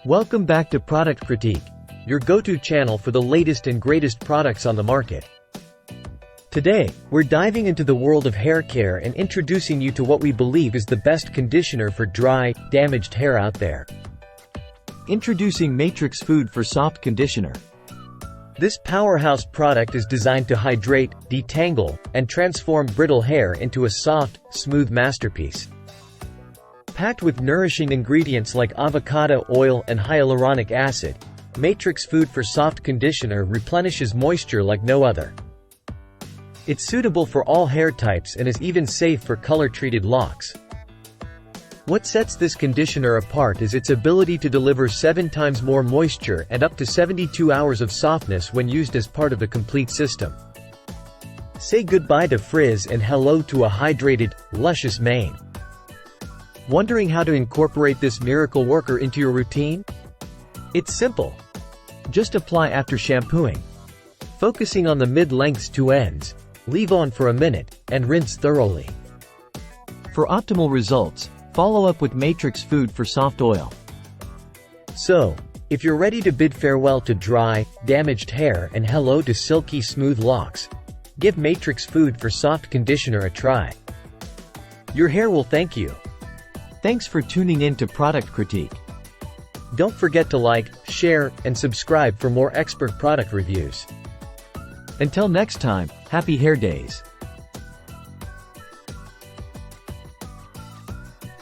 Welcome back to Product Critique, your go-to channel for the latest and greatest products on the market. Today, we're diving into the world of hair care and introducing you to what we believe is the best conditioner for dry, damaged hair out there. Introducing Matrix Food for Soft Conditioner. This powerhouse product is designed to hydrate, detangle, and transform brittle hair into a soft, smooth masterpiece. Packed with nourishing ingredients like avocado oil and hyaluronic acid, Matrix Food for Soft Conditioner replenishes moisture like no other. It's suitable for all hair types and is even safe for color-treated locks. What sets this conditioner apart is its ability to deliver 7 times more moisture and up to 72 hours of softness when used as part of a complete system. Say goodbye to frizz and hello to a hydrated, luscious mane. Wondering how to incorporate this miracle worker into your routine? It's simple. Just apply after shampooing. Focusing on the mid-lengths to ends, leave on for a minute, and rinse thoroughly. For optimal results, follow up with Matrix Food for Soft Oil. So, if you're ready to bid farewell to dry, damaged hair and hello to silky smooth locks, give Matrix Food for Soft Conditioner a try. Your hair will thank you. Thanks for tuning in to Product Critique. Don't forget to like, share, and subscribe for more expert product reviews. Until next time, happy hair days.